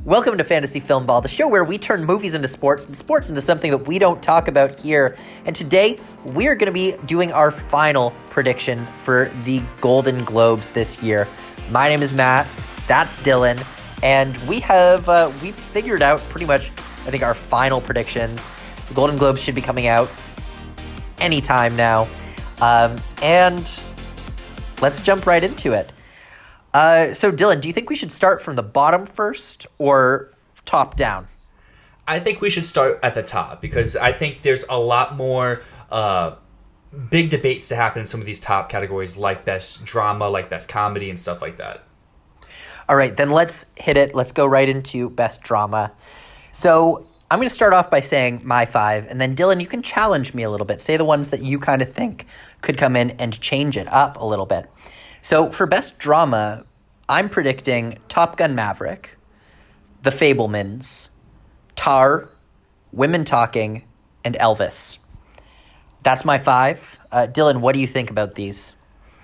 Welcome to Fantasy Filmball, the show where we turn movies into sports and sports into something that we don't talk about here. And today, we're going to be doing our final predictions for the Golden Globes this year. My name is Matt, that's Dylan, and we've figured out pretty much, I think, our final predictions. The Golden Globes should be coming out anytime now. And let's jump right into it. So Dylan, do you think we should start from the bottom first or top down? I think we should start at the top because I think there's a lot more big debates to happen in some of these top categories, like best drama, like best comedy, and stuff like that. All right, then let's hit it. Let's go right into best drama. So I'm going to start off by saying my five, and then Dylan, you can challenge me a little bit. Say the ones that you kind of think could come in and change it up a little bit. So for best drama, I'm predicting Top Gun Maverick, The Fabelmans, Tar, Women Talking, and Elvis. That's my five. Dylan, what do you think about these?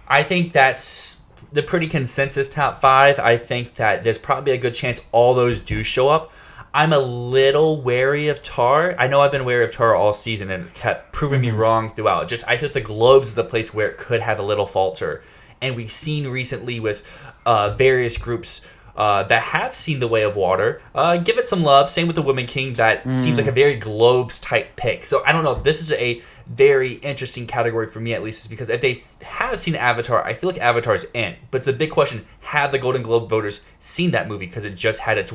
I think that's the pretty consensus top five. I think that there's probably a good chance all those do show up. I'm a little wary of Tar. I know I've been wary of Tar all season, and it kept proving me wrong throughout. I think the Globes is a place where it could have a little falter. And we've seen recently with various groups that have seen The Way of Water give it some love. Same with the Women King. That seems like a very Globes-type pick. So I don't know. This is a very interesting category for me, at least, is because if they have seen Avatar, I feel like Avatar's in. But it's a big question. Have the Golden Globe voters seen that movie? Because it just had its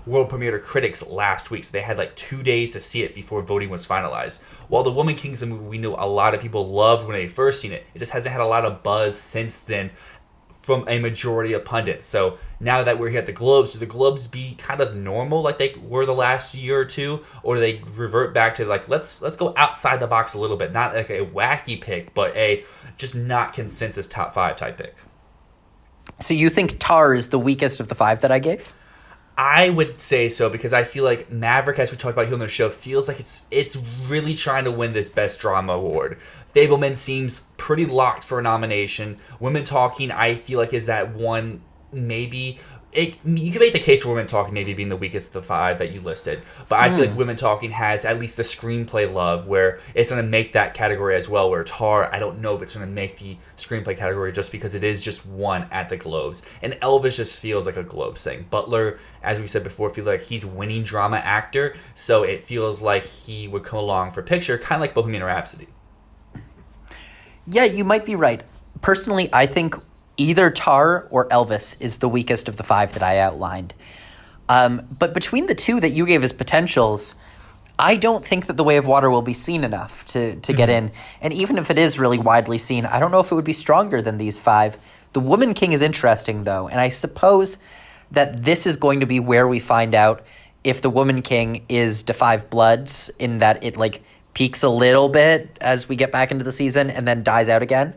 world premiere to critics last week. So they had like 2 days to see it before voting was finalized. While The Woman King is a movie we know a lot of people loved when they first seen it, it just hasn't had a lot of buzz since then from a majority of pundits. So now that we're here at the Globes, do the Globes be kind of normal like they were the last year or two? Or do they revert back to like, let's go outside the box a little bit? Not like a wacky pick, but a just not consensus top five type pick. So you think Tar is the weakest of the five that I gave? I would say so because I feel like Maverick, as we talked about here on the show, feels like it's really trying to win this Best Drama award. Fabelman seems pretty locked for a nomination. Women Talking, I feel like, is that one maybe. You can make the case for Women Talking maybe being the weakest of the five that you listed. But I feel like Women Talking has at least the screenplay love where it's going to make that category as well. Where Tar, I don't know if it's going to make the screenplay category just because it is just one at the Globes. And Elvis just feels like a Globes thing. Butler, as we said before, feels like he's winning drama actor. So it feels like he would come along for picture, kind of like Bohemian Rhapsody. Yeah, you might be right. Personally, I think either Tar or Elvis is the weakest of the five that I outlined. But between the two that you gave as potentials, I don't think that The Way of Water will be seen enough to get in. And even if it is really widely seen, I don't know if it would be stronger than these five. The Woman King is interesting, though, and I suppose that this is going to be where we find out if The Woman King is Da 5 Bloods, in that it peaks a little bit as we get back into the season and then dies out again.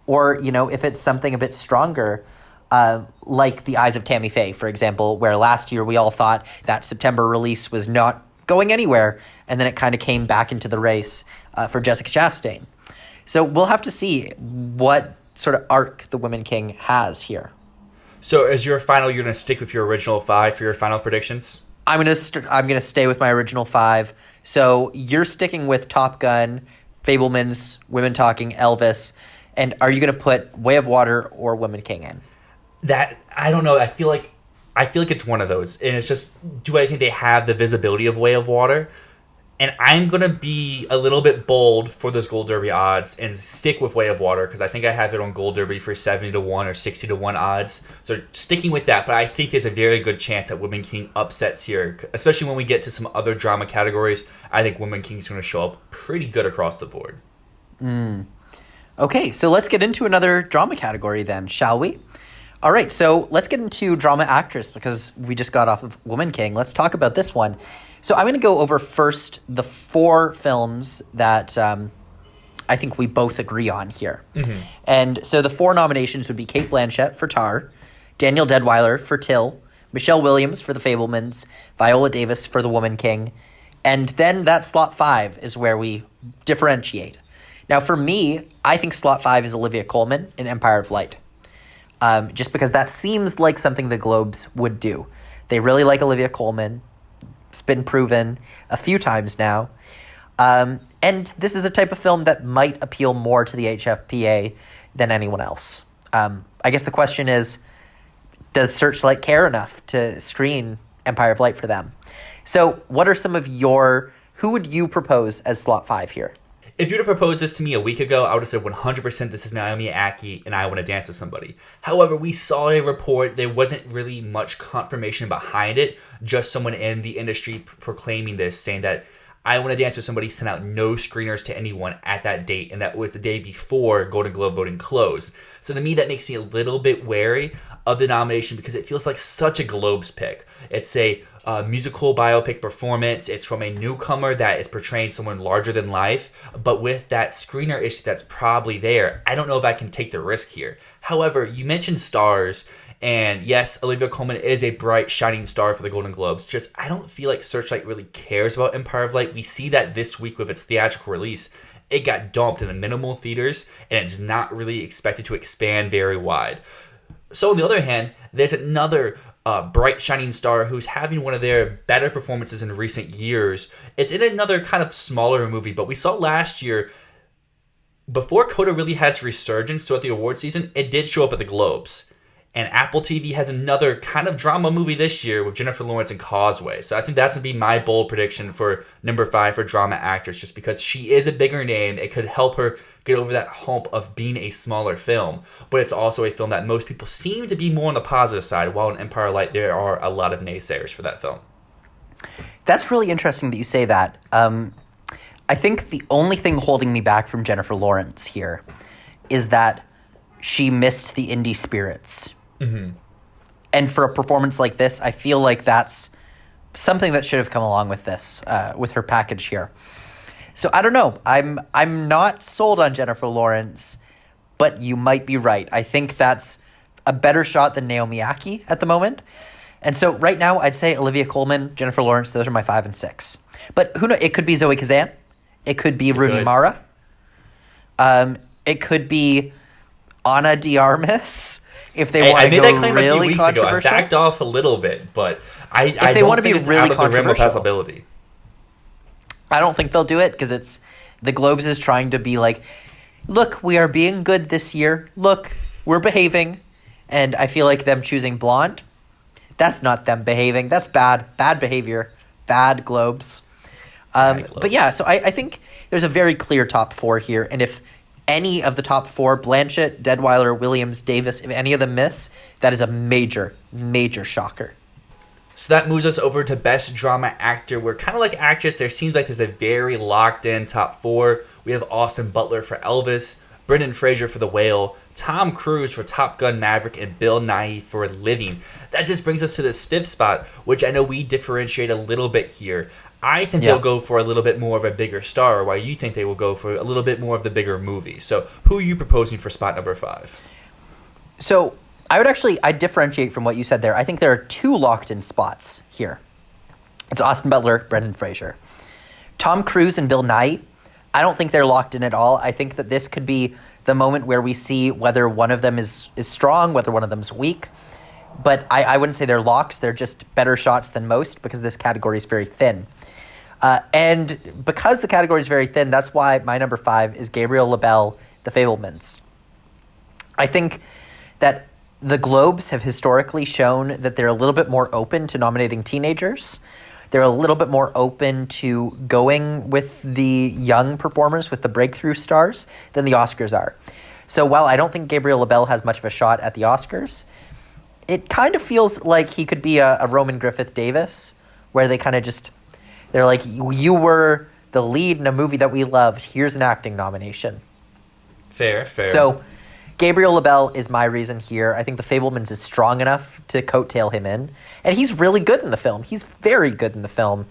Or, if it's something a bit stronger, like The Eyes of Tammy Faye, for example, where last year we all thought that September release was not going anywhere, and then it kind of came back into the race for Jessica Chastain. So we'll have to see what sort of arc The Woman King has here. So as your final, you're going to stick with your original five for your final predictions? I'm gonna stay with my original five. So you're sticking with Top Gun, Fabelmans, Women Talking, Elvis. And are you going to put Way of Water or Woman King in? That, I don't know. I feel like it's one of those. And it's just, do I think they have the visibility of Way of Water? And I'm going to be a little bit bold for those Gold Derby odds and stick with Way of Water because I think I have it on Gold Derby for 70-1 or 60-1 odds. So sticking with that, but I think there's a very good chance that Woman King upsets here, especially when we get to some other drama categories. I think Woman King is going to show up pretty good across the board. Okay, so let's get into another drama category then, shall we? All right, so let's get into drama actress because we just got off of Woman King. Let's talk about this one. So I'm going to go over first the four films that I think we both agree on here. And so the four nominations would be Cate Blanchett for Tar, Daniel Deadwyler for Till, Michelle Williams for The Fabelmans, Viola Davis for The Woman King, and then that slot five is where we differentiate. Now, for me, I think slot 5 is Olivia Colman in Empire of Light, just because that seems like something the Globes would do. They really like Olivia Colman. It's been proven a few times now. And this is a type of film that might appeal more to the HFPA than anyone else. I guess the question is, does Searchlight care enough to screen Empire of Light for them? So what are some of who would you propose as slot 5 here? If you'd have proposed this to me a week ago, I would have said 100% this is Naomi Ackie and I Want to Dance with Somebody. However, we saw a report. There wasn't really much confirmation behind it. Just someone in the industry proclaiming this, saying that I Want to Dance with Somebody sent out no screeners to anyone at that date, and that was the day before Golden Globe voting closed. So to me, that makes me a little bit wary of the nomination because it feels like such a Globes pick. It's a musical biopic performance. It's from a newcomer that is portraying someone larger than life, but with that screener issue that's probably there, I don't know if I can take the risk here. However, you mentioned stars, and yes, Olivia Colman is a bright, shining star for the Golden Globes. Just, I don't feel like Searchlight really cares about Empire of Light. We see that this week with its theatrical release. It got dumped in the minimal theaters, and it's not really expected to expand very wide. So on the other hand, there's another bright shining star who's having one of their better performances in recent years. It's in another kind of smaller movie, but we saw last year, before Coda really had its resurgence throughout the award season, it did show up at the Globes. And Apple TV has another kind of drama movie this year with Jennifer Lawrence and Causeway. So I think that's going to be my bold prediction for number 5 for drama actress, just because she is a bigger name. It could help her get over that hump of being a smaller film. But it's also a film that most people seem to be more on the positive side, while in Empire of Light there are a lot of naysayers for that film. That's really interesting that you say that. I think the only thing holding me back from Jennifer Lawrence here is that she missed the indie spirits. Mm-hmm. And for a performance like this, I feel like that's something that should have come along with this, with her package here. So I don't know. I'm not sold on Jennifer Lawrence, but you might be right. I think that's a better shot than Naomi Ackie at the moment. And so right now, I'd say Olivia Colman, Jennifer Lawrence, those are my 5 and 6. But who knows? It could be Zoe Kazan. It could be Rooney Mara. It could be Ana de Armas. If they want to go I made that claim really a few weeks ago. I backed controversial. off a little bit, but I they don't want to think be it's really out of the realm of controversial. possibility. I don't think they'll do it because it's the Globes is trying to be like, look, we are being good this year. Look, we're behaving. And I feel like them choosing blonde, that's not them behaving. That's bad behavior, bad Globes. But yeah, so I think there's a very clear top 4 here. And if any of the top 4, Blanchett, Deadwyler, Williams, Davis, if any of them miss, that is a major, major shocker. So that moves us over to Best Drama Actor. We're kind of like actress. There seems like there's a very locked-in top 4. We have Austin Butler for Elvis, Brendan Fraser for The Whale, Tom Cruise for Top Gun Maverick, and Bill Nighy for Living. That just brings us to this 5th spot, which I know we differentiate a little bit here. I think they'll go for a little bit more of a bigger star, while you think they will go for a little bit more of the bigger movie. So who are you proposing for spot number 5? So I differentiate from what you said there. I think there are 2 locked-in spots here. It's Austin Butler, Brendan Fraser. Tom Cruise and Bill Nighy, I don't think they're locked in at all. I think that this could be the moment where we see whether one of them is strong, whether one of them is weak. But I wouldn't say they're locks. They're just better shots than most because this category is very thin. And because the category is very thin, that's why my number 5 is Gabriel LaBelle, The Fabelmans. I think that the Globes have historically shown that they're a little bit more open to nominating teenagers. They're a little bit more open to going with the young performers, with the breakthrough stars, than the Oscars are. So while I don't think Gabriel LaBelle has much of a shot at the Oscars, it kind of feels like he could be a Roman Griffith Davis, where they kind of just, they're like, you were the lead in a movie that we loved. Here's an acting nomination. Fair. So Gabriel LaBelle is my reason here. I think The Fabelmans is strong enough to coattail him in. And he's really good in the film. He's very good in the film.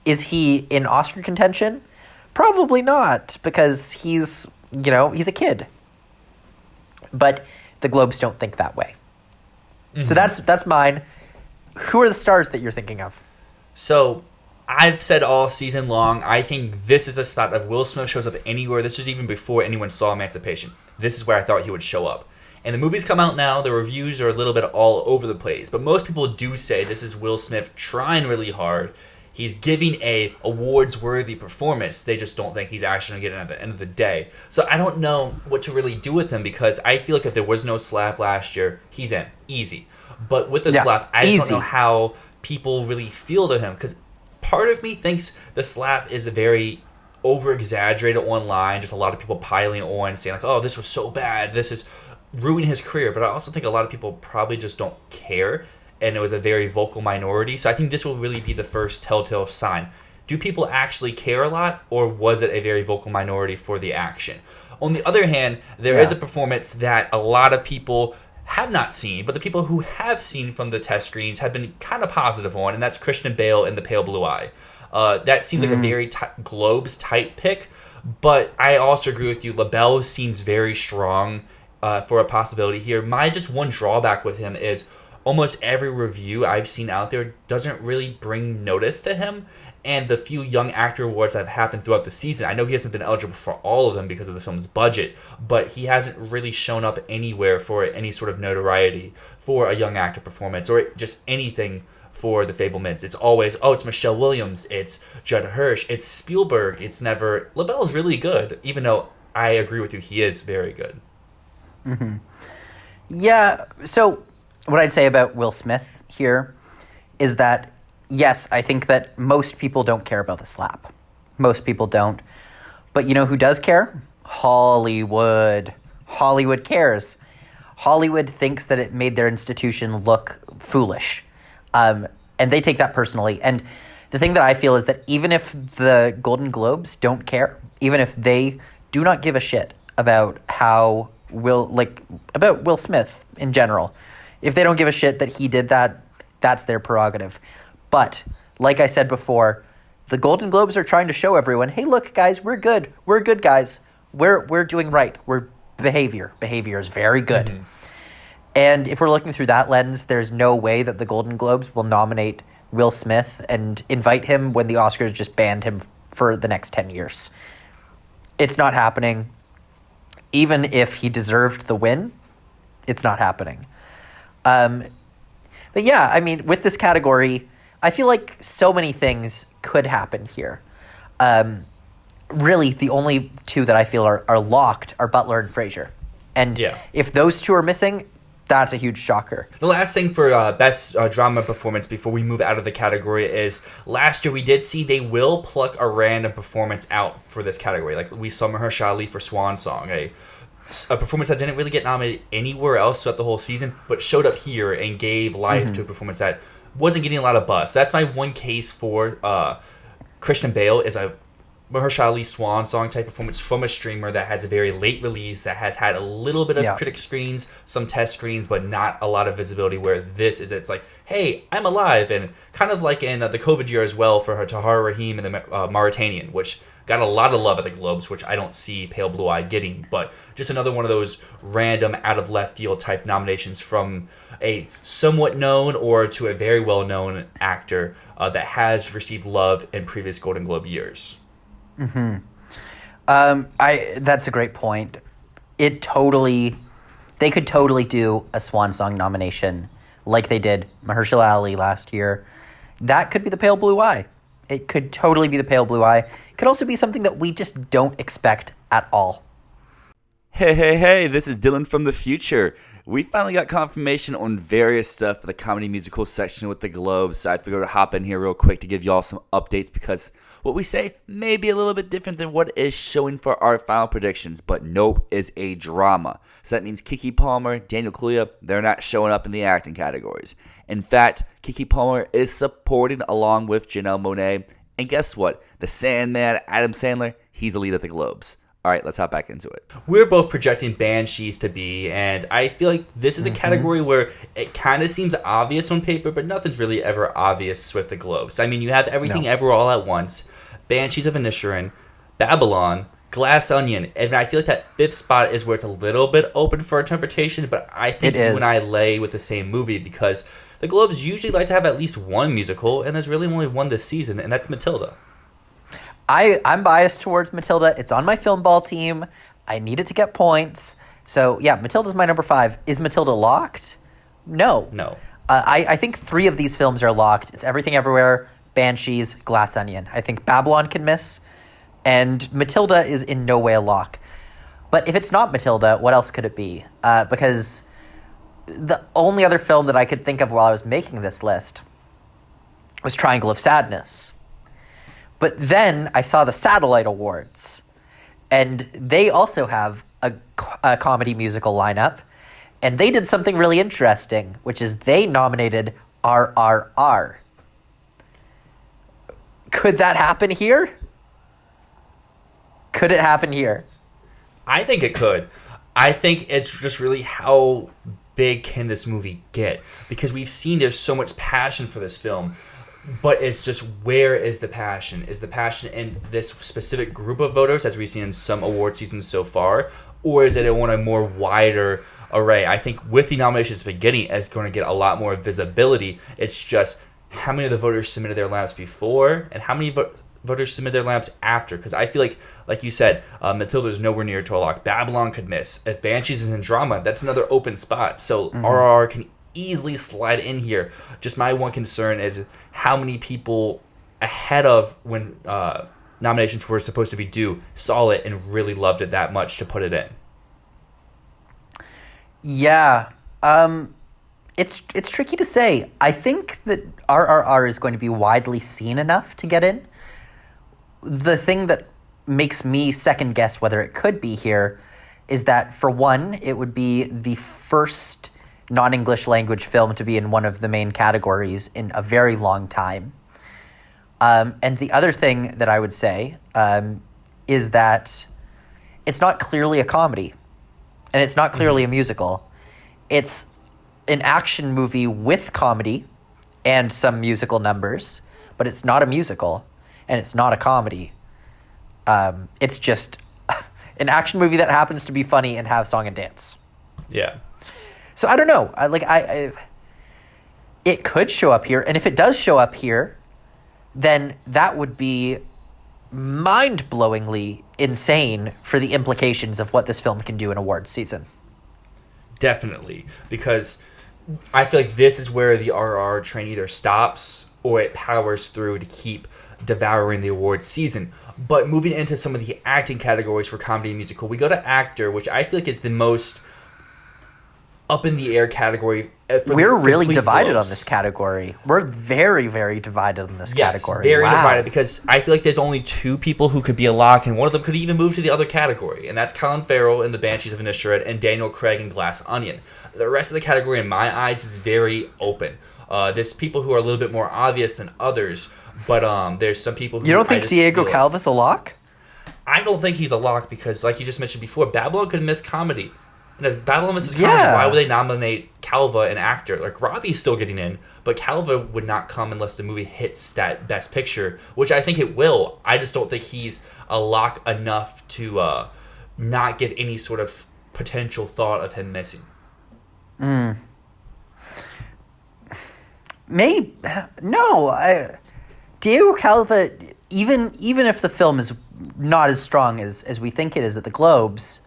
Is he in Oscar contention? Probably not, because he's a kid. But the Globes don't think that way. Mm-hmm. So that's mine. Who are the stars that you're thinking of? So I've said all season long, I think this is a spot that Will Smith shows up anywhere. This was even before anyone saw Emancipation. This is where I thought he would show up. And the movie's come out now. The reviews are a little bit all over the place. But most people do say this is Will Smith trying really hard. He's giving a awards-worthy performance. They just don't think he's actually going to get it at the end of the day. So I don't know what to really do with him, because I feel like if there was no slap last year, he's in. Easy. But with the slap, I just don't know how people really feel to him. Because part of me thinks the slap is a very over-exaggerated online. Just a lot of people piling on, saying like, oh, this was so bad. This is ruining his career. But I also think a lot of people probably just don't care. And it was a very vocal minority. So I think this will really be the first telltale sign. Do people actually care a lot, or was it a very vocal minority for the action? On the other hand, there is a performance that a lot of people have not seen, but the people who have seen from the test screens have been kind of positive on, and that's Christian Bale in The Pale Blue Eye. That seems like a very Globes tight pick, but I also agree with you. LaBelle seems very strong for a possibility here. My just one drawback with him is almost every review I've seen out there doesn't really bring notice to him. And the few Young Actor Awards that have happened throughout the season, I know he hasn't been eligible for all of them because of the film's budget, but he hasn't really shown up anywhere for any sort of notoriety for a young actor performance or just anything for The Fabelmans. It's always, oh, it's Michelle Williams, it's Judd Hirsch, it's Spielberg. It's never... LaBelle's really good, even though I agree with you, he is very good. Mm-hmm. Yeah, so what I'd say about Will Smith here is that, yes, I think that most people don't care about the slap. Most people don't. But you know who does care? Hollywood. Hollywood cares. Hollywood thinks that it made their institution look foolish. And they take that personally. And the thing that I feel is that even if the Golden Globes don't care, even if they do not give a shit about how about Will Smith in general, if they don't give a shit that he did that, that's their prerogative. But, like I said before, the Golden Globes are trying to show everyone, hey, look, guys, we're good. We're good, guys. We're doing right. We're behavior. Behavior is very good. Mm-hmm. And if we're looking through that lens, there's no way that the Golden Globes will nominate Will Smith and invite him when the Oscars just banned him for the next 10 years. It's not happening. Even if he deserved the win, it's not happening. But yeah, I mean, with this category, I feel like so many things could happen here. Really, the only two that I feel are locked are Butler and Fraser. And if those two are missing, that's a huge shocker. The last thing for best drama performance before we move out of the category is last year we did see they will pluck a random performance out for this category. Like we saw Mahershala Ali for Swan Song, a performance that didn't really get nominated anywhere else throughout the whole season, but showed up here and gave life to a performance that wasn't getting a lot of buzz. So that's my one case for Christian Bale is a Mahershala Ali Swan Song type performance from a streamer that has a very late release, that has had a little bit of critic screens, some test screens, but not a lot of visibility, where this is, it's like, hey, I'm alive. And kind of like in the COVID year as well for Tahar Rahim and the Mauritanian, which got a lot of love at the Globes, which I don't see Pale Blue Eye getting. But just another one of those random out of left field type nominations from a somewhat known or to a very well known actor that has received love in previous Golden Globe years. Mm-hmm. That's a great point. They could totally do a Swan Song nomination like they did Mahershala Ali last year. That could be the Pale Blue Eye. It could totally be the Pale Blue Eye. It could also be something that we just don't expect at all. Hey, this is Dylan from the future. We finally got confirmation on various stuff for the comedy musical section with the Globes, so I figured to hop in here real quick to give y'all some updates because what we say may be a little bit different than what is showing for our final predictions, but Nope is a drama. So that means Keke Palmer, Daniel Kaluuya, they're not showing up in the acting categories. In fact, Keke Palmer is supporting along with Janelle Monáe, and guess what? The Sandman, Adam Sandler, he's the lead of the Globes. All right, let's hop back into it. We're both projecting Banshees to be, and I feel like this is a category where it kind of seems obvious on paper, but nothing's really ever obvious with the Globes. I mean, you have Everything Ever All at Once, Banshees of Inisherin, Babylon, Glass Onion, and I feel like that fifth spot is where it's a little bit open for interpretation, but I think you and I lay with the same movie because the Globes usually like to have at least one musical, and there's really only one this season, and that's Matilda. I'm biased towards Matilda. It's on my Filmball team. I need it to get points. So, yeah, Matilda's my number 5. Is Matilda locked? No. No. I think 3 of these films are locked. It's Everything Everywhere, Banshees, Glass Onion. I think Babylon can miss, and Matilda is in no way a lock. But if it's not Matilda, what else could it be? Because the only other film that I could think of while I was making this list was Triangle of Sadness. But then I saw the Satellite Awards, and they also have a comedy musical lineup, and they did something really interesting, which is they nominated RRR. Could that happen here? Could it happen here? I think it could. I think it's just really how big can this movie get? Because we've seen there's so much passion for this film, but it's just, where is the passion? Is the passion in this specific group of voters, as we've seen in some award seasons so far, or is it on a more wider array? I think with the nominations at the beginning, it's going to get a lot more visibility. It's just how many of the voters submitted their lineups before and how many voters submit their lineups after. Because I feel like you said, Matilda's nowhere near to a lock. Babylon could miss. If Banshees is in drama, that's another open spot. So RRR can easily slide in here. Just my one concern is how many people ahead of when nominations were supposed to be due saw it and really loved it that much to put it in. Yeah. It's tricky to say. I think that RRR is going to be widely seen enough to get in. The thing that makes me second guess whether it could be here is that, for one, it would be the first non-English language film to be in one of the main categories in a very long time. And the other thing that I would say is that it's not clearly a comedy, and it's not clearly a musical. It's an action movie with comedy and some musical numbers, but it's not a musical, and it's not a comedy. It's just an action movie that happens to be funny and have song and dance. Yeah. So I don't know. It could show up here, and if it does show up here, then that would be mind-blowingly insane for the implications of what this film can do in awards season. Definitely, because I feel like this is where the RR train either stops or it powers through to keep devouring the awards season. But moving into some of the acting categories for comedy and musical, we go to actor, which I feel like is the most up in the air category. We're really divided on this category. We're very, very divided on this category. Very divided, because I feel like there's only 2 people who could be a lock, and one of them could even move to the other category, and that's Colin Farrell in The Banshees of Inisherin and Daniel Craig in Glass Onion. The rest of the category, in my eyes, is very open. There's people who are a little bit more obvious than others, but there's some people who... You don't think Diego Calva's a lock? I don't think he's a lock because, like you just mentioned before, Babylon could miss comedy. And if Babylon misses comedy, why would they nominate Calva, an actor? Like, Robbie's still getting in, but Calva would not come unless the movie hits that Best Picture, which I think it will. I just don't think he's a lock enough to not give any sort of potential thought of him missing. Maybe. No. Diego Calva, even if the film is not as strong as we think it is at the Globes,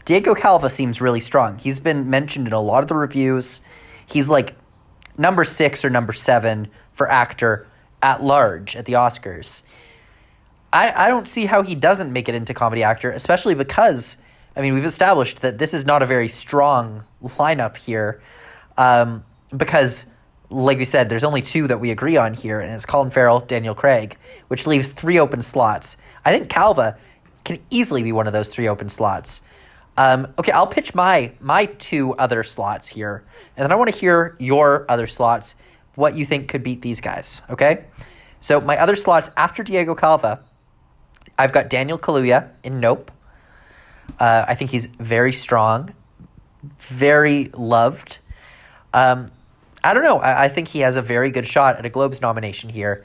Diego Calva seems really strong. He's been mentioned in a lot of the reviews. He's like number 6 or number 7 for actor at large at the Oscars. I don't see how he doesn't make it into comedy actor, especially because, I mean, we've established that this is not a very strong lineup here, because, like we said, there's only 2 that we agree on here, and it's Colin Farrell, Daniel Craig, which leaves 3 open slots. I think Calva can easily be one of those 3 open slots. Okay, I'll pitch my 2 other slots here, and then I want to hear your other slots, what you think could beat these guys, okay? So my other slots after Diego Calva, I've got Daniel Kaluuya in Nope. I think he's very strong, very loved. I don't know. I think he has a very good shot at a Globes nomination here.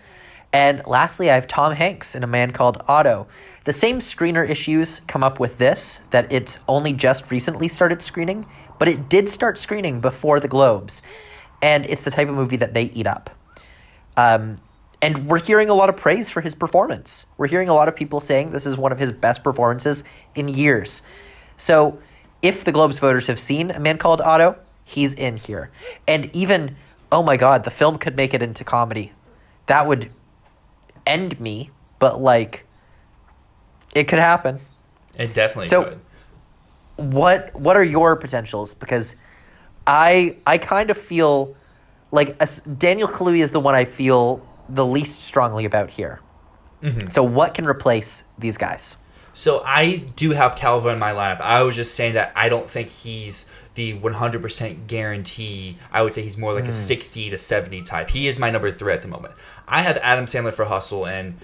And lastly, I have Tom Hanks in A Man Called Otto. The same screener issues come up with this, that it's only just recently started screening, but it did start screening before the Globes. And it's the type of movie that they eat up. And we're hearing a lot of praise for his performance. We're hearing a lot of people saying this is one of his best performances in years. So if the Globes voters have seen A Man Called Otto, he's in here. And even, oh my God, the film could make it into comedy. That would end me, but like, it could happen. It definitely So, could. What are your potentials? Because I kind of feel like Daniel Kaluuya is the one I feel the least strongly about here. So what can replace these guys? So I do have Calvo in my lineup. I was just saying that I don't think he's the 100% guarantee. I would say he's more like a 60 to 70 type. He is my number 3 at the moment. I have Adam Sandler for Hustle, and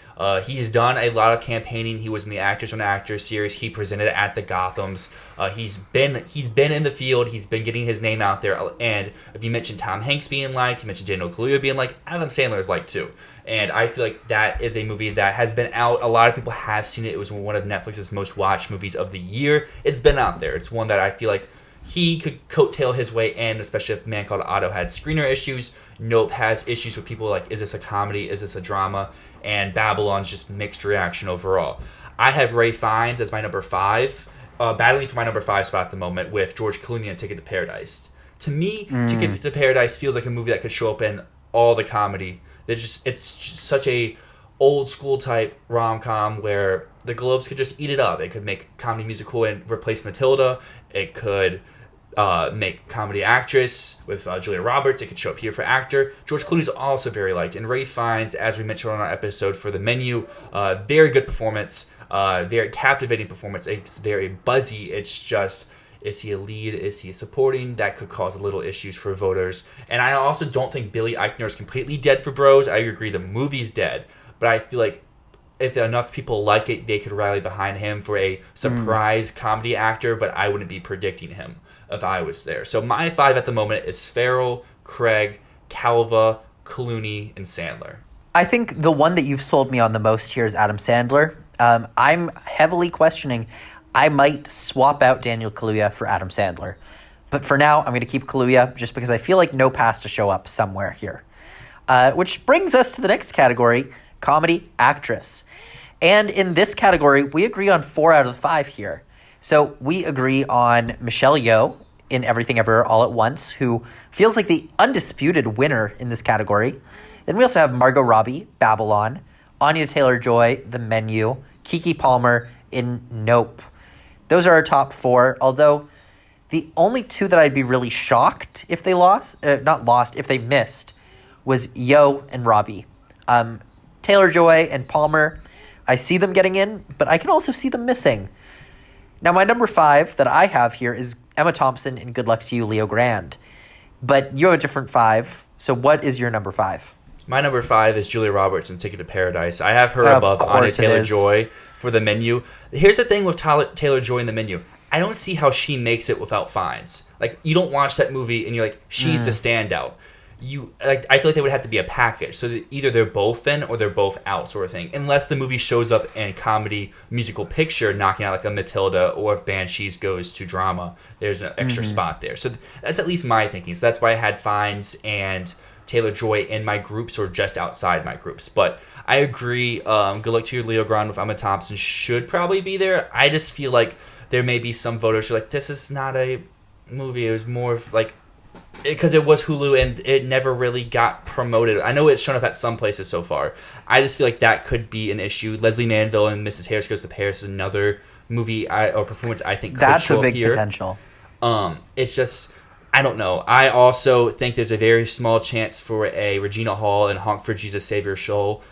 he's done a lot of campaigning. He was in the Actors on Actors series. He presented at the Gothams. He's been in the field. He's been getting his name out there. And if you mentioned Tom Hanks being liked, you mentioned Daniel Kaluuya being liked, Adam Sandler is liked too. And I feel like that is a movie that has been out. A lot of people have seen it. It was one of Netflix's most watched movies of the year. It's been out there. It's one that I feel like he could coattail his way in, especially if Man Called Otto had screener issues. Nope has issues with people like, is this a comedy? Is this a drama? And Babylon's just mixed reaction overall. I have Ray Fiennes as my number 5, battling for my number 5 spot at the moment with George Clooney and Ticket to Paradise. To me, Ticket to Paradise feels like a movie that could show up in all the comedy. It's just such a old school type rom-com where the Globes could just eat it up. It could make comedy musical and replace Matilda. It could make comedy actress with Julia Roberts. It could show up here for actor. George Clooney's also very liked. And Ray Fiennes, as we mentioned on our episode for The Menu, very good performance, very captivating performance. It's very buzzy. It's just, is he a lead? Is he a supporting? That could cause a little issues for voters. And I also don't think Billy Eichner is completely dead for Bros. I agree the movie's dead. But I feel like if enough people like it, they could rally behind him for a surprise comedy actor, but I wouldn't be predicting him if I was there. So my 5 at the moment is Farrell, Craig, Calva, Clooney, and Sandler. I think the one that you've sold me on the most here is Adam Sandler. I'm heavily questioning. I might swap out Daniel Kaluuya for Adam Sandler. But for now, I'm going to keep Kaluuya just because I feel like no pass to show up somewhere here. Which brings us to the next category, comedy actress. And in this category, we agree on 4 out of the 5 here. So we agree on Michelle Yeoh in Everything Everywhere All at Once, who feels like the undisputed winner in this category. Then we also have Margot Robbie, Babylon, Anya Taylor-Joy, The Menu, Keke Palmer in Nope. Those are our top 4, although the only 2 that I'd be really shocked if they if they missed, was Yeoh and Robbie. Taylor-Joy and Palmer, I see them getting in, but I can also see them missing. Now, my number 5 that I have here is Emma Thompson in Good Luck to You, Leo Grand. But you have a different 5, so what is your number 5? My number 5 is Julia Roberts in Ticket to Paradise. I have her above Anya Taylor-Joy for The Menu. Here's the thing with Taylor-Joy in The Menu. I don't see how she makes it without Fiennes. Like, you don't watch that movie and you're like, she's the standout. I feel like they would have to be a package, so that either they're both in or they're both out, sort of thing. Unless the movie shows up in comedy musical picture, knocking out like a Matilda, or if Banshees goes to drama, there's an extra spot there. So that's at least my thinking. So that's why I had Fiennes and Taylor-Joy in my groups or just outside my groups. But I agree. Good Luck to You, Leo Grand with Emma Thompson should probably be there. I just feel like there may be some voters who are like, this is not a movie. It was more like, because it was Hulu and it never really got promoted. I know it's shown up at some places so far. I just feel like that could be an issue. Leslie Manville and Mrs. Harris Goes to Paris is another movie or performance I think could That's show a big up here. potential. It's just, I don't know. I also think there's a very small chance for a Regina Hall and Honk for Jesus Save Your Soul.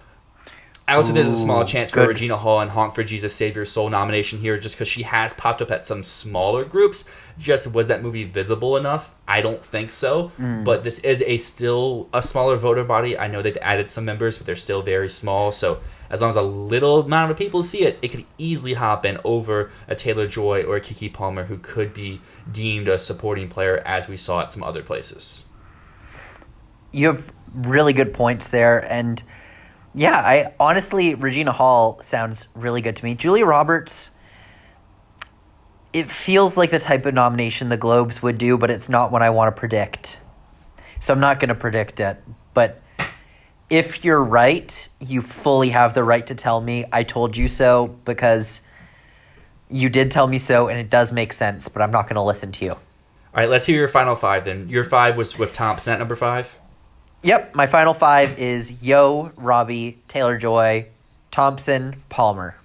I also think there's a small chance for a Regina Hall and Honk for Jesus Save Your Soul nomination here just because she has popped up at some smaller groups. Just was that movie visible enough? I don't think so. But this is still a smaller voter body. I know they've added some members, but they're still very small. So as long as a little amount of people see it, it could easily hop in over a Taylor-Joy or a Keke Palmer who could be deemed a supporting player as we saw at some other places. You have really good points there, and yeah, honestly, Regina Hall sounds really good to me. Julia Roberts, it feels like the type of nomination the Globes would do, but it's not what I want to predict. So I'm not going to predict it. But if you're right, you fully have the right to tell me I told you so, because You did tell me so, and it does make sense, but I'm not going to listen to you. All right, let's hear your final 5 then. Your 5 was with Thompson at number 5? Yep, my final 5 is Yo, Robbie, Taylor-Joy, Thompson, Palmer.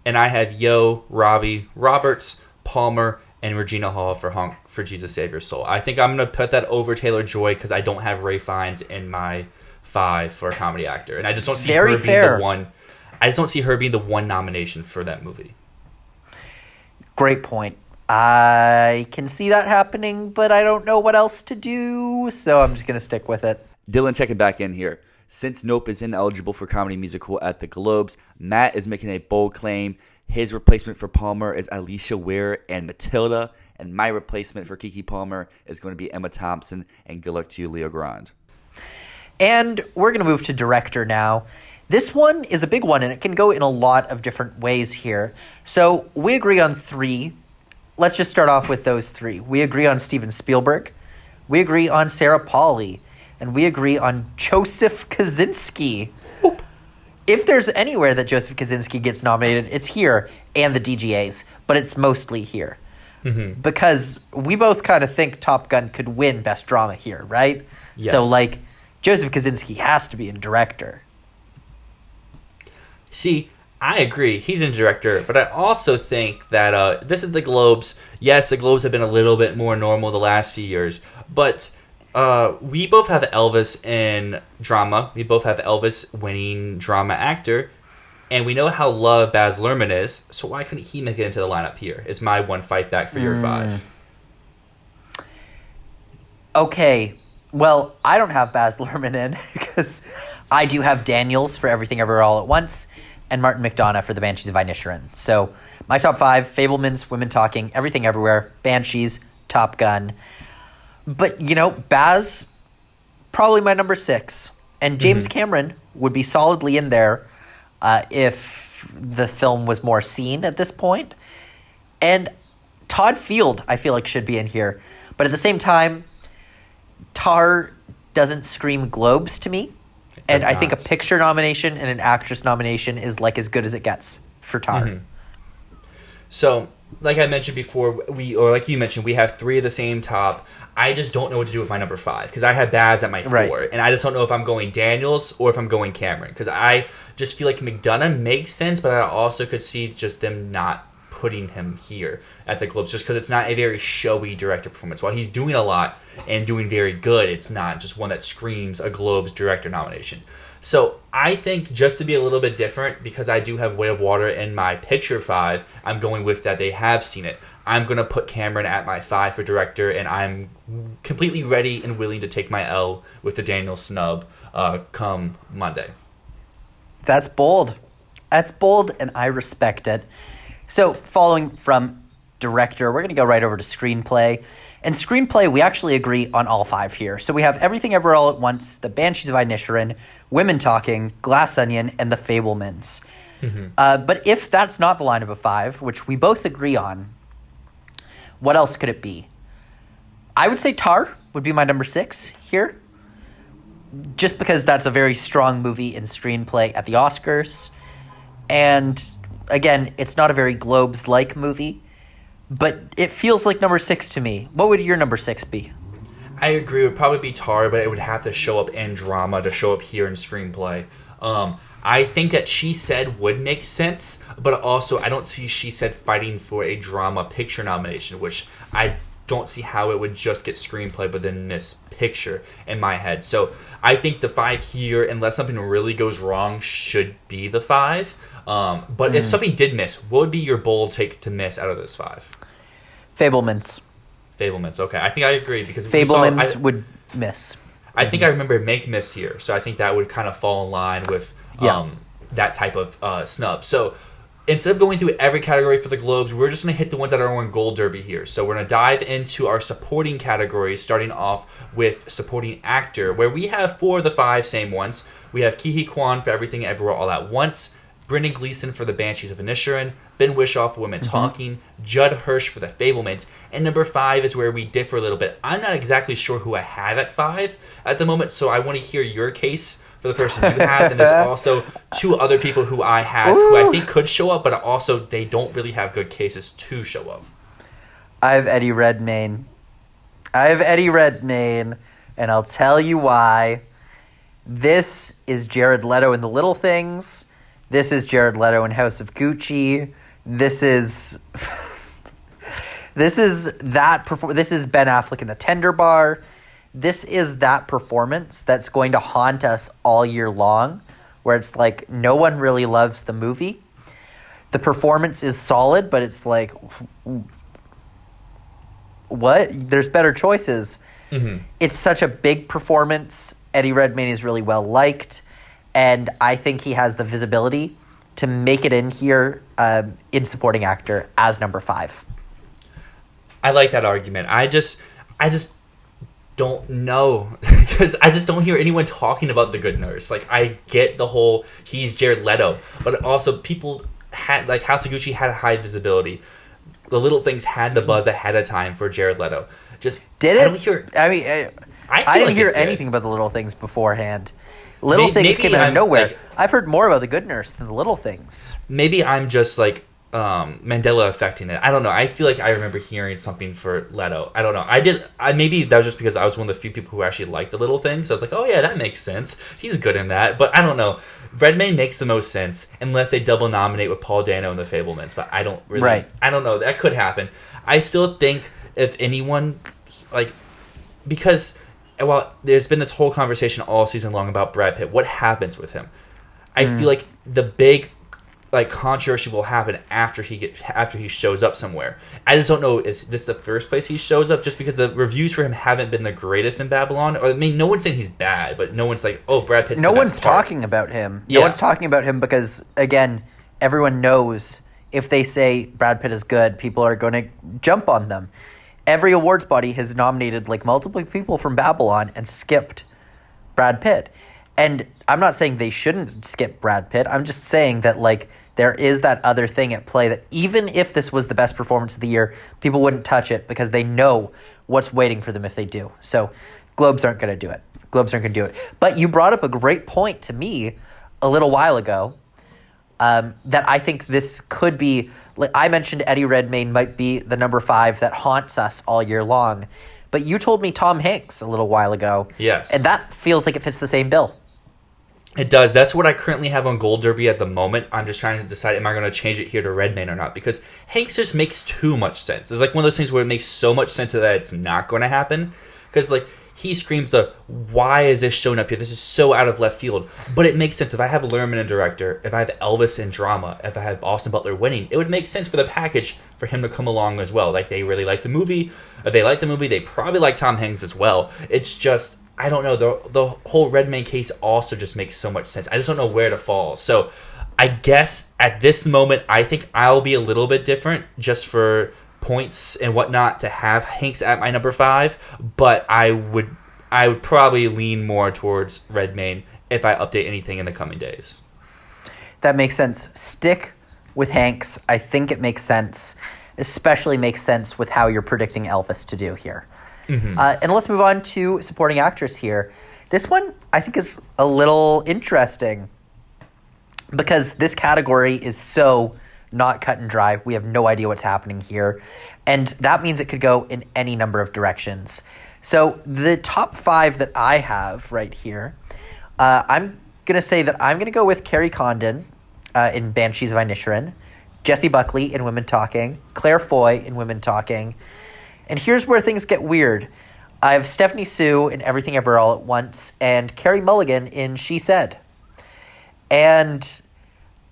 And I have Yo, Robbie, Roberts, Palmer, and Regina Hall for Honk for Jesus Save Your Soul. I think I'm going to put that over Taylor-Joy because I don't have Ray Fiennes in my 5 for a comedy actor. And I just don't see her being the one. I just don't see her being the one nomination for that movie. Great point. I can see that happening, but I don't know what else to do, so I'm just going to stick with it. Dylan checking back in here. Since Nope is ineligible for comedy musical at the Globes, Matt is making a bold claim. His replacement for Palmer is Alicia Ware and Matilda, and my replacement for Keke Palmer is going to be Emma Thompson, and good luck to you, Leo Grande. And we're going to move to director now. This one is a big one, and it can go in a lot of different ways here. So we agree on 3. Let's just start off with those 3. We agree on Steven Spielberg. We agree on Sarah Polley. And we agree on Joseph Kosinski. If there's anywhere that Joseph Kosinski gets nominated, it's here and the DGAs, but it's mostly here. Mm-hmm. Because we both kind of think Top Gun could win Best Drama here, right? Yes. So, Joseph Kosinski has to be in director. See, I agree. He's in director, but I also think that this is the Globes. Yes, the Globes have been a little bit more normal the last few years, but we both have Elvis in drama. We both have Elvis winning drama actor, and we know how loved Baz Luhrmann is, so why couldn't he make it into the lineup here? It's my one fight back for your 5. Okay, well, I don't have Baz Luhrmann in because I do have Daniels for Everything Everywhere All at Once and Martin McDonagh for The Banshees of Inisherin. So my top 5, Fabelmans, Women Talking, Everything Everywhere, Banshees, Top Gun. But, Baz, probably my number 6. And James Cameron would be solidly in there if the film was more seen at this point. And Todd Field, I feel like, should be in here. But at the same time, Tar doesn't scream Globes to me. And I think a picture nomination and an actress nomination is as good as it gets for Tar. Mm-hmm. So, like I mentioned before, like you mentioned, we have 3 of the same top. I just don't know what to do with my number 5 because I had Baz at my 4, right. And I just don't know if I'm going Daniels or if I'm going Cameron because I just feel like McDonagh makes sense, but I also could see just them not putting him here at the Globes just because it's not a very showy director performance. While he's doing a lot and doing very good, it's not just one that screams a Globes director nomination. So I think just to be a little bit different, because I do have Way of Water in my picture 5, I'm going with that they have seen it. I'm going to put Cameron at my 5 for director, and I'm completely ready and willing to take my L with the Daniel snub come Monday. That's bold. That's bold, and I respect it. So following from director, we're going to go right over to screenplay. And screenplay, we actually agree on all 5 here. So we have Everything Everywhere All at Once, The Banshees of Inisherin, Women Talking, Glass Onion, and The Fabelmans. Mm-hmm. But if that's not the lineup of 5, which we both agree on, what else could it be? I would say Tar would be my number 6 here. Just because that's a very strong movie in screenplay at the Oscars. And again, it's not a very Globes-like movie. But it feels like number 6 to me. What would your number 6 be? I agree. It would probably be Tar, but it would have to show up in drama to show up here in screenplay. I think that She Said would make sense, but also I don't see She Said fighting for a drama picture nomination, which I don't see how it would just get screenplay but then miss picture in my head. So I think the 5 here, unless something really goes wrong, should be the 5. But if something did miss, what would be your bold take to miss out of this 5? Fabelmans. Fabelmans, okay. I think I agree because Fabelmans would miss. I think I remember Make missed here, so I think that would kind of fall in line with that type of snub. So instead of going through every category for the Globes, we're just going to hit the ones that are on Gold Derby here. So we're going to dive into our supporting categories, starting off with supporting actor, where we have 4 of the 5 same ones. We have Ke Huy Quan for Everything Everywhere All at Once, Brendan Gleeson for The Banshees of Inisherin, Ben Whishaw for Women Talking, Judd Hirsch for The Fabelmans, and number 5 is where we differ a little bit. I'm not exactly sure who I have at 5 at the moment, so I want to hear your case for the person you have, and there's also 2 other people who I have who I think could show up, but also they don't really have good cases to show up. I have Eddie Redmayne. And I'll tell you why. This is Jared Leto in The Little Things. This is Jared Leto in House of Gucci. This is this is Ben Affleck in The Tender Bar. This is that performance that's going to haunt us all year long, where it's like no one really loves the movie. The performance is solid, but it's like, what? There's better choices. Mm-hmm. It's such a big performance. Eddie Redmayne is really well liked, and I think he has the visibility to make it in here in supporting actor as number 5. I like that argument. I just don't know, because I just don't hear anyone talking about The Good Nurse. Like, I get the whole he's Jared Leto, but also people had, like, House of Gucci had high visibility. The Little Things had the buzz ahead of time for Jared Leto. Just did it? I don't hear. I mean, I didn't hear anything about The Little Things beforehand. Little Things came out of nowhere. Like, I've heard more about The Good Nurse than The Little Things. Maybe I'm just like Mandela affecting it. I don't know. I feel like I remember hearing something for Leto. I don't know. Maybe that was just because I was one of the few people who actually liked The Little Things. So I was like, oh yeah, that makes sense. He's good in that. But I don't know. Redmayne makes the most sense unless they double nominate with Paul Dano and The Fabelmans. But I don't really. Right. I don't know. That could happen. I still think if anyone, like, because while there's been this whole conversation all season long about Brad Pitt, what happens with him? I feel like the big, like, controversy will happen after he shows up somewhere. I just don't know, is this the first place he shows up? Just because the reviews for him haven't been the greatest in Babylon. Or, I mean, no one's saying he's bad, but no one's like, oh, Brad Pitt's no the one's best part. talking about him. No one's talking about him because, again, everyone knows if they say Brad Pitt is good, people are going to jump on them. Every awards body has nominated, like, multiple people from Babylon and skipped Brad Pitt. And I'm not saying they shouldn't skip Brad Pitt. I'm just saying that, like, there is that other thing at play that even if this was the best performance of the year, people wouldn't touch it because they know what's waiting for them if they do. So Globes aren't going to do it. But you brought up a great point to me a little while ago that I think this could be, like, I mentioned Eddie Redmayne might be the number 5 that haunts us all year long. But you told me Tom Hanks a little while ago. Yes. And that feels like it fits the same bill. It does. That's what I currently have on Gold Derby at the moment. I'm just trying to decide, am I going to change it here to Redmayne or not? Because Hanks just makes too much sense. It's like one of those things where it makes so much sense that it's not going to happen. Because, like, he screams why is this showing up here? This is so out of left field. But it makes sense. If I have Lerman in director, if I have Elvis in drama, if I have Austin Butler winning, it would make sense for the package for him to come along as well. Like, they really like the movie. If they like the movie, they probably like Tom Hanks as well. It's just, I don't know. The whole Redmayne case also just makes so much sense. I just don't know where to fall. So I guess at this moment, I think I'll be a little bit different just for points and whatnot to have Hanks at my number 5. But I would probably lean more towards Redmayne if I update anything in the coming days. That makes sense. Stick with Hanks. I think it makes sense. Especially makes sense with how you're predicting Elvis to do here. Mm-hmm. And let's move on to supporting actress here. This one, I think, is a little interesting because this category is so not cut and dry. We have no idea what's happening here. And that means it could go in any number of directions. So the top 5 that I have right here, I'm going to say that I'm going to go with Carrie Condon in Banshees of Inisherin, Jessie Buckley in Women Talking, Claire Foy in Women Talking. And here's where things get weird. I have Stephanie Sue in Everything Ever All at Once and Carey Mulligan in She Said. And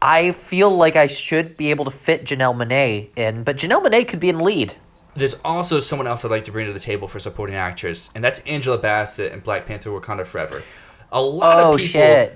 I feel like I should be able to fit Janelle Monáe in, but Janelle Monáe could be in lead. There's also someone else I'd like to bring to the table for supporting actress, and that's Angela Bassett in Black Panther Wakanda Forever. A lot of people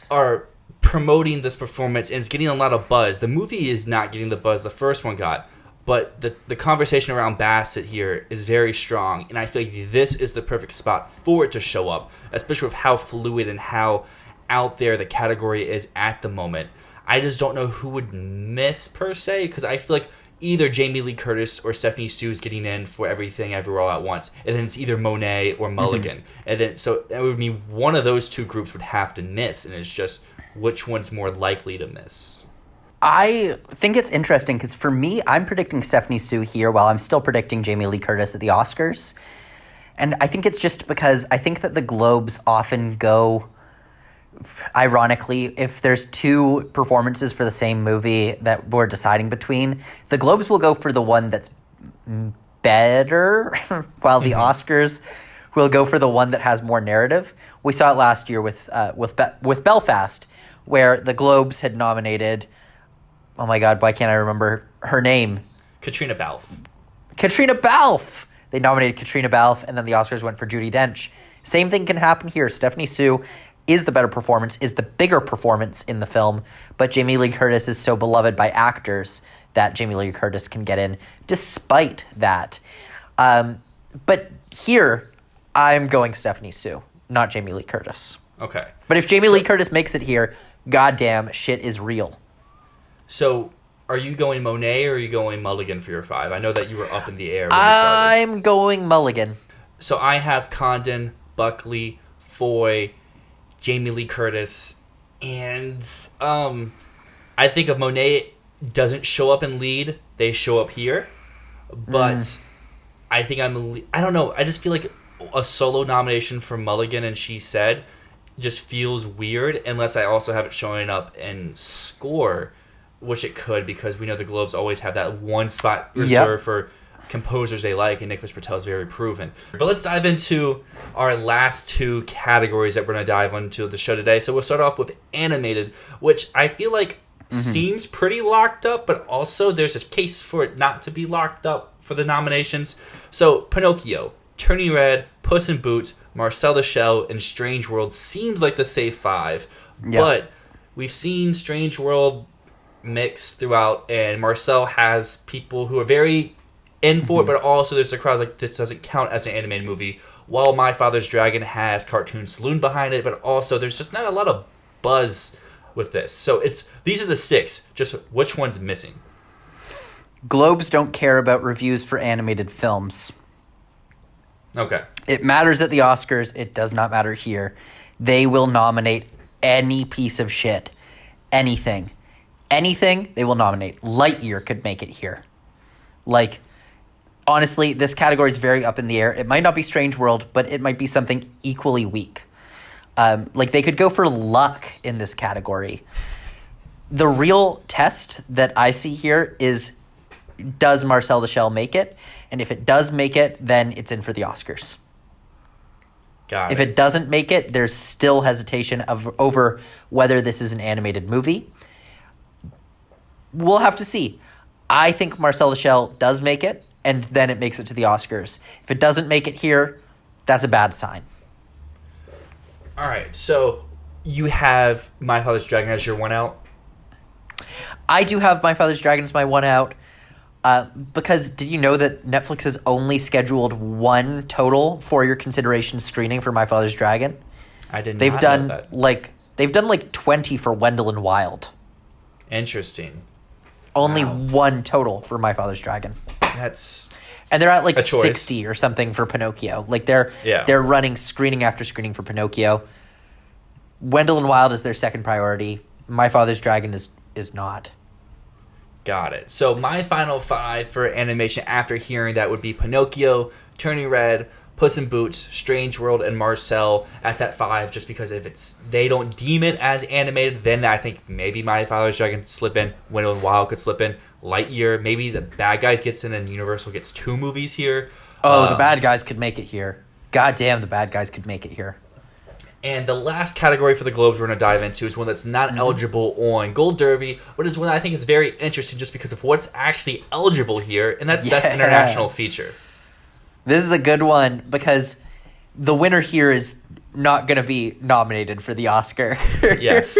are promoting this performance, and it's getting a lot of buzz. The movie is not getting the buzz the first one got, but the conversation around Bassett here is very strong, and I feel like this is the perfect spot for it to show up, especially with how fluid and how out there the category is at the moment. I just don't know who would miss, per se, because I feel like either Jamie Lee Curtis or Stephanie Sue's getting in for Everything Everywhere All at Once, and then it's either Monet or Mulligan, and then so that would mean one of those two groups would have to miss, and it's just which one's more likely to miss. I think it's interesting because for me, I'm predicting Stephanie Sue here while I'm still predicting Jamie Lee Curtis at the Oscars. And I think it's just because I think that the Globes often go, ironically, if there's two performances for the same movie that we're deciding between, the Globes will go for the one that's better, while the Oscars will go for the one that has more narrative. We saw it last year with Belfast, where the Globes had nominated... Oh my God, why can't I remember her name? Katrina Balfe. Katrina Balfe! They nominated Katrina Balfe, and then the Oscars went for Judi Dench. Same thing can happen here. Stephanie Sue is the better performance, is the bigger performance in the film, but Jamie Lee Curtis is so beloved by actors that Jamie Lee Curtis can get in despite that. But here, I'm going Stephanie Sue, not Jamie Lee Curtis. Okay. But if Jamie Lee Curtis makes it here, goddamn, shit is real. So, are you going Monet or are you going Mulligan for your 5? I know that you were up in the air when you started. I'm going Mulligan. So I have Condon, Buckley, Foy, Jamie Lee Curtis, and I think if Monet doesn't show up in lead, they show up here. But I think I don't know. I just feel like a solo nomination for Mulligan and She Said just feels weird unless I also have it showing up in score. Which it could, because we know the Globes always have that one spot reserved for composers they like, and Nicholas Britell is very proven. But let's dive into our last two categories that we're going to dive into the show today. So we'll start off with animated, which I feel like seems pretty locked up, but also there's a case for it not to be locked up for the nominations. So Pinocchio, Turning Red, Puss in Boots, Marcel the Shell, and Strange World seems like the safe 5. But we've seen Strange World mix throughout, and Marcel has people who are very in for it, but also there's a crowd like this doesn't count as an animated movie, while My Father's Dragon has Cartoon Saloon behind it, but also there's just not a lot of buzz with this. So these are the 6, just which one's missing? Globes don't care about reviews for animated films. Okay. It matters at the Oscars, it does not matter here. They will nominate any piece of shit. Anything, they will nominate. Lightyear could make it here. Like, honestly, this category is very up in the air. It might not be Strange World, but it might be something equally weak. Like, they could go for luck in this category. The real test that I see here is, does Marcel the Shell make it? And if it does make it, then it's in for the Oscars. Got If it doesn't make it, there's still hesitation over whether this is an animated movie. We'll have to see. I think Marcel the Shell does make it, and then it makes it to the Oscars. If it doesn't make it here, that's a bad sign. All right, so you have My Father's Dragon as your 1 out? I do have My Father's Dragon as my 1 out, because did you know that Netflix has only scheduled 1 total for your consideration screening for My Father's Dragon? I did not They've know done that. They've done 20 for Wendell and Wild. Interesting. Only Wow. 1 total for My Father's Dragon. That's And they're at a choice. 60 or something for Pinocchio. Like they're running screening after screening for Pinocchio. Wendell and Wild is their second priority. My Father's Dragon is not. Got it. So my final 5 for animation after hearing that would be Pinocchio, Turning Red, Puss in Boots, Strange World, and Marcel at that 5, just because if they don't deem it as animated, then I think maybe My Father's Dragon could slip in, Wendell and Wild could slip in, Lightyear, maybe the Bad Guys gets in and Universal gets 2 movies here. Oh, the Bad Guys could make it here. God damn, the Bad Guys could make it here. And the last category for the Globes we're going to dive into is one that's not eligible on Gold Derby, but is one that I think is very interesting just because of what's actually eligible here, and that's Best International Feature. This is a good one because the winner here is not going to be nominated for the Oscar. Yes.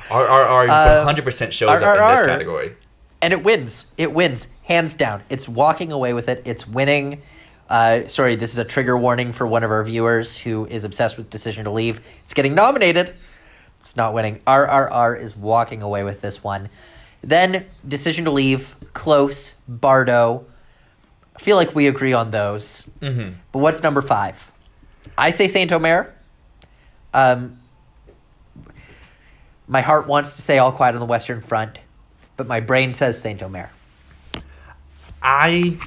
RRR 100% shows up in this category. And it wins. It wins. Hands down. It's walking away with it. It's winning. Sorry, this is a trigger warning for one of our viewers who is obsessed with Decision to Leave. It's getting nominated. It's not winning. RRR is walking away with this one. Then Decision to Leave, Close, Bardo. I feel like we agree on those. Mm-hmm. But what's number 5? I say Saint Omer. My heart wants to say All Quiet on the Western Front, but my brain says Saint Omer. I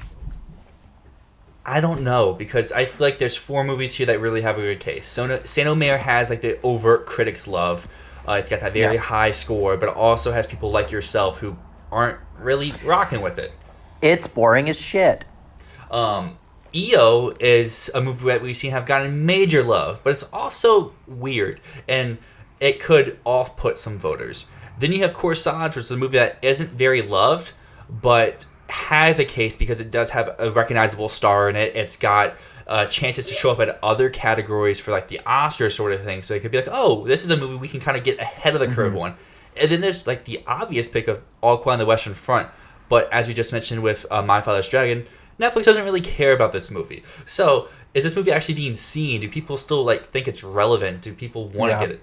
don't know, because I feel like there's 4 movies here that really have a good case. So Saint Omer has like the overt critics love. It's got that very high score, but it also has people like yourself who aren't really rocking with it. It's boring as shit. EO is a movie that we've seen have gotten major love, but it's also weird, and it could off-put some voters. Then you have Corsage, which is a movie that isn't very loved, but has a case because it does have a recognizable star in it. It's got chances to show up at other categories for like the Oscars sort of thing. So it could be like, oh, this is a movie we can kind of get ahead of the curve on. And then there's like the obvious pick of All Quiet on the Western Front. But as we just mentioned with My Father's Dragon, Netflix doesn't really care about this movie. So is this movie actually being seen? Do people still like think it's relevant? Do people want to get it?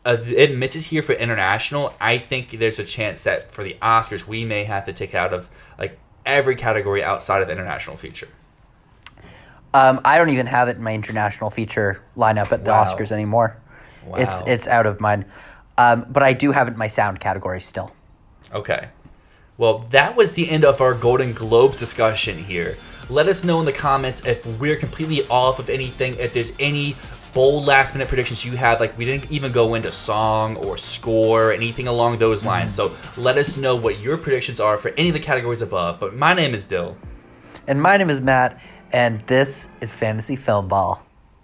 It misses here for international. I think there's a chance that for the Oscars we may have to take out of like every category outside of the international feature. I don't even have it in my international feature lineup at the Oscars anymore. Wow. It's out of mine. But I do have it in my sound category still. Okay. Well, that was the end of our Golden Globes discussion here. Let us know in the comments if we're completely off of anything, if there's any bold last-minute predictions you had, like we didn't even go into song or score or anything along those lines. So let us know what your predictions are for any of the categories above. But my name is Dyl. And my name is Matt, and this is Fantasy Filmball.